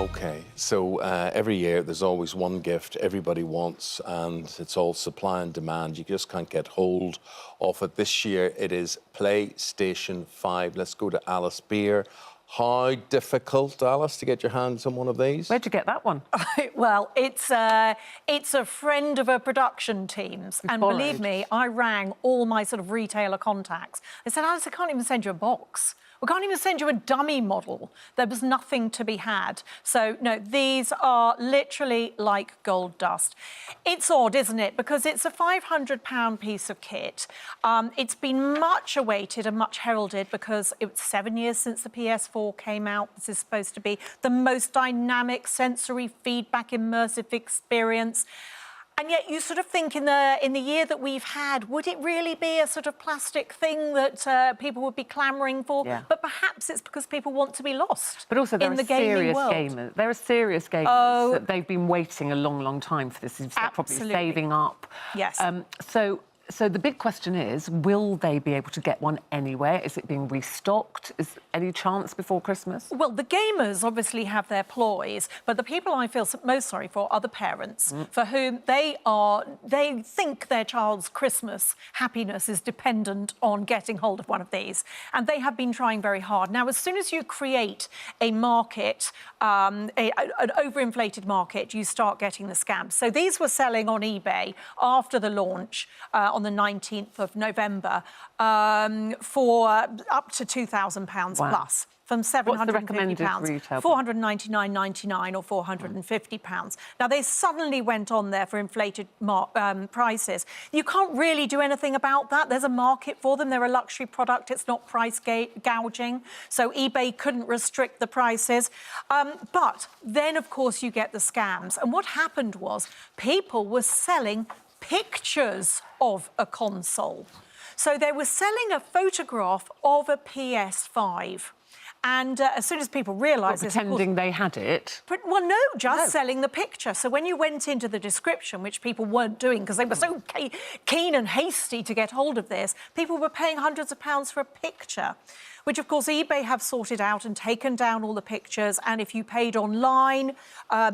Okay, so every year there's always one gift everybody wants, and it's all supply and demand. You just can't get hold of it. This year it is PlayStation 5. Let's go to Alice Beer. How difficult, Alice, to get your hands on one of these? Where'd you get that one? Well, it's a friend of a production team's. And believe me, I rang all my sort of retailer contacts. They said, Alice, I can't even send you a box. We can't even send you a dummy model. There was nothing to be had. So, no, these are literally like gold dust. It's odd, isn't it? Because it's a £500 piece of kit. It's been much awaited and much heralded because it was 7 years since the PS4 came out. This is supposed to be the most dynamic sensory feedback immersive experience. And yet you sort of think in the year that we've had, would it really be a sort of plastic thing that people would be clamouring for? Yeah. But perhaps it's because people want to be lost. But also in the gaming world. Gamers. There are serious gamers that they've been waiting a long, long time for this. They're probably saving up. Yes. So the big question is, will they be able to get one anywhere? Is it being restocked? Is any chance before Christmas? Well, the gamers obviously have their ploys, but the people I feel most sorry for are the parents, for whom they think their child's Christmas happiness is dependent on getting hold of one of these. And they have been trying very hard. Now, as soon as you create a market, an overinflated market, you start getting the scams. So these were selling on eBay after the launch on the 19th of November for up to £2,000 plus. From £750, What's the recommended retail? £499.99 or £450. Now, they suddenly went on there for inflated prices. You can't really do anything about that. There's a market for them. They're a luxury product. It's not price gouging. So eBay couldn't restrict the prices. But then, of course, you get the scams. And what happened was people were selling pictures of a console. So they were selling a photograph of a PS5. And as soon as people realised this... Pretending they had it? Well, no, just selling the picture. So when you went into the description, which people weren't doing because they were so keen and hasty to get hold of this, people were paying hundreds of pounds for a picture, which, of course, eBay have sorted out and taken down all the pictures. And if you paid online,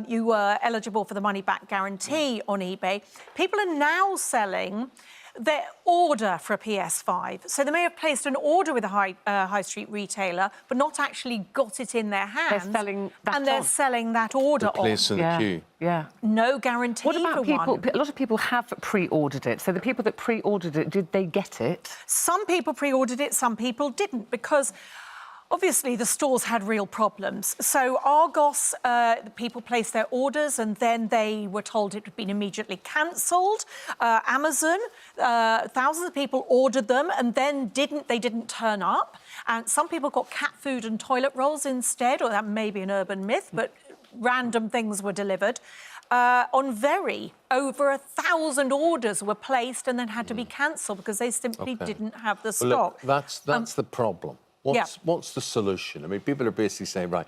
you were eligible for the money-back guarantee on eBay. People are now selling their order for a PS5. So they may have placed an order with a high street retailer, but not actually got it in their hands. They're selling that and they're selling that order the place in the queue. Yeah. No guarantee. What about for people? one. A lot of people have pre-ordered it. So the people that pre-ordered it, did they get it? Some people pre-ordered it, some people didn't, because obviously the stores had real problems. So Argos, people placed their orders and then they were told it had been immediately cancelled. Amazon, thousands of people ordered them and then they didn't turn up. And some people got cat food and toilet rolls instead, or that may be an urban myth, but random things were delivered. On Very, over 1,000 orders were placed and then had to be cancelled because they simply didn't have the stock. Look, that's the problem. What's the solution? I mean, people are basically saying, right,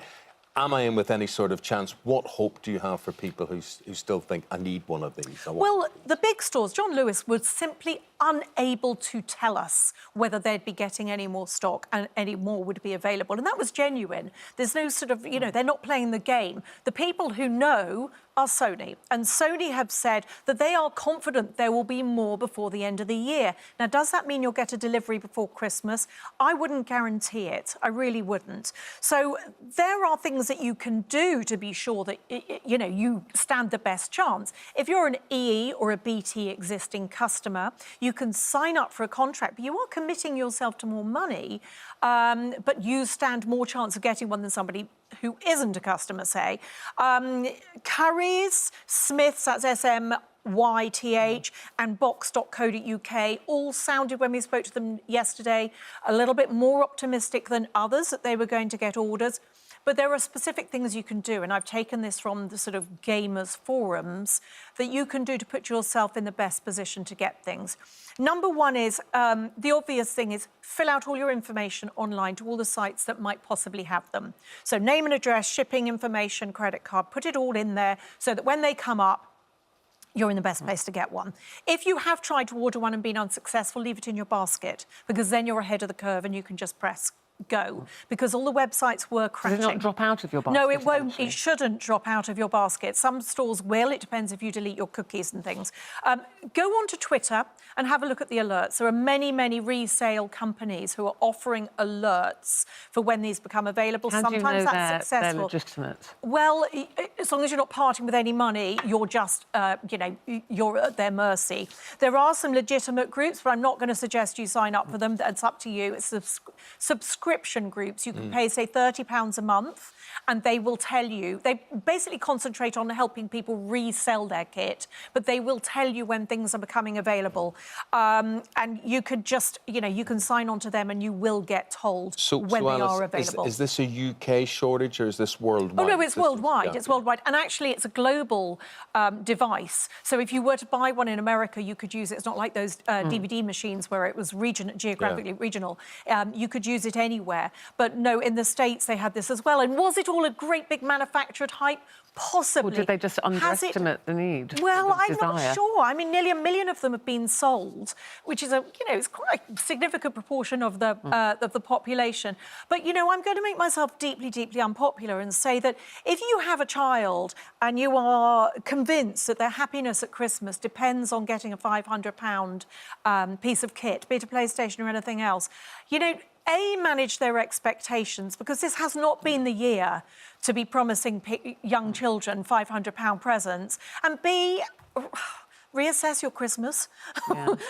am I in with any sort of chance? What hope do you have for people who still think, I need one of these? Well, the big stores, John Lewis, was simply unable to tell us whether they'd be getting any more stock and any more would be available. And that was genuine. There's no sort of, they're not playing the game. The people who know are Sony. And Sony have said that they are confident there will be more before the end of the year. Now, does that mean you'll get a delivery before Christmas? I wouldn't guarantee it. I really wouldn't. So there are things that you can do to be sure that, you stand the best chance. If you're an EE or a BT existing customer, you can sign up for a contract, but you are committing yourself to more money, but you stand more chance of getting one than somebody who isn't a customer, say. Currys, Smiths, that's SMYTH, and box.co.uk all sounded, when we spoke to them yesterday, a little bit more optimistic than others that they were going to get orders. But there are specific things you can do, and I've taken this from the sort of gamers forums, that you can do to put yourself in the best position to get things. Number one is, the obvious thing is, fill out all your information online to all the sites that might possibly have them. So name and address, shipping information, credit card, put it all in there so that when they come up, you're in the best place to get one. If you have tried to order one and been unsuccessful, leave it in your basket, because then you're ahead of the curve and you can just press go because all the websites were crashing. Does it not drop out of your basket? No, it won't. eventually? It shouldn't drop out of your basket. Some stores will. It depends if you delete your cookies and things. Go onto Twitter and have a look at the alerts. There are many, many resale companies who are offering alerts for when these become available. How Sometimes do you know that's successful. they're legitimate? Well, as long as you're not parting with any money, you're just, you're at their mercy. There are some legitimate groups, but I'm not going to suggest you sign up for them. It's up to you. It's subscription groups. You can pay, say, £30 a month, and they will tell you. They basically concentrate on helping people resell their kit, but they will tell you when things are becoming available. And you could just, you can sign on to them and you will get told when they are available. Is this a UK shortage or is this worldwide? Oh, no, it's worldwide. Yeah. It's worldwide. And actually, it's a global device. So if you were to buy one in America, you could use it. It's not like those DVD machines where it was geographically regional. You could use it anywhere. But no, in the States, they had this as well. And was it all a great big manufactured hype? Possibly. Or did they just underestimate the need? Well, I'm desire? not sure. I mean, nearly 1 million of them have been sold, which is it's quite a significant proportion of the population. But I'm going to make myself deeply, deeply unpopular and say that if you have a child and you are convinced that their happiness at Christmas depends on getting a £500 piece of kit, be it a PlayStation or anything else, manage their expectations, because this has not been the year to be promising young children £500 presents, and B, reassess your Christmas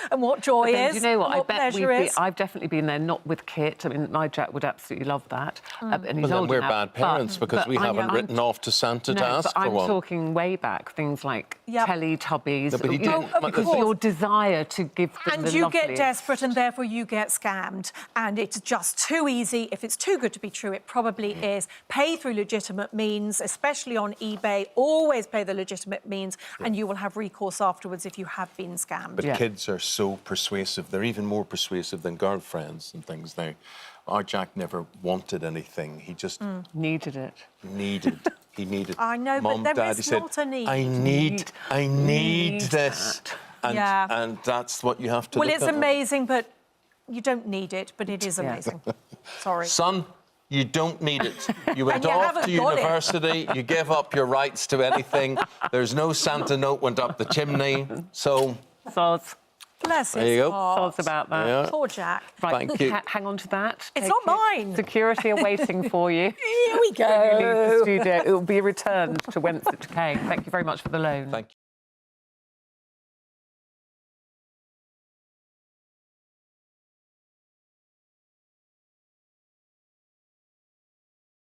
and what joy is. Do you know what? I bet is. I've definitely been there, not with Kit. I mean, my Jack would absolutely love that. And he's Well, then old we're now, bad parents because we haven't written off to Santa to ask for I'm one. talking way back, things like Teletubbies. No, but he didn't. Because your desire to give them And the you get loveliest. desperate and therefore you get scammed. And it's just too easy. If it's too good to be true, it probably is. Pay through legitimate means, especially on eBay. Always pay the legitimate means and you will have recourse afterwards if you have been scammed. But kids are so persuasive. They're even more persuasive than girlfriends and things. Our Jack never wanted anything. He just needed it. He needed. I know, Mom, but there Dad, is he not said, a need. I need this. And that's what you have to Well, look it's at. amazing, but you don't need it, but it is amazing. Sorry. Son, you don't need it. You went you off haven't to got it. university, you gave up your rights to anything. There's no Santa note went up the chimney. So... Soz. Bless There you his go. heart. Soz about that. Yeah. Poor Jack. Right, Thank you. hang on to that. It's Take not it. mine. Security are waiting for you. Here we When you leave the go. studio, it will be returned to whence it came. Thank you very much for the loan. Thank you.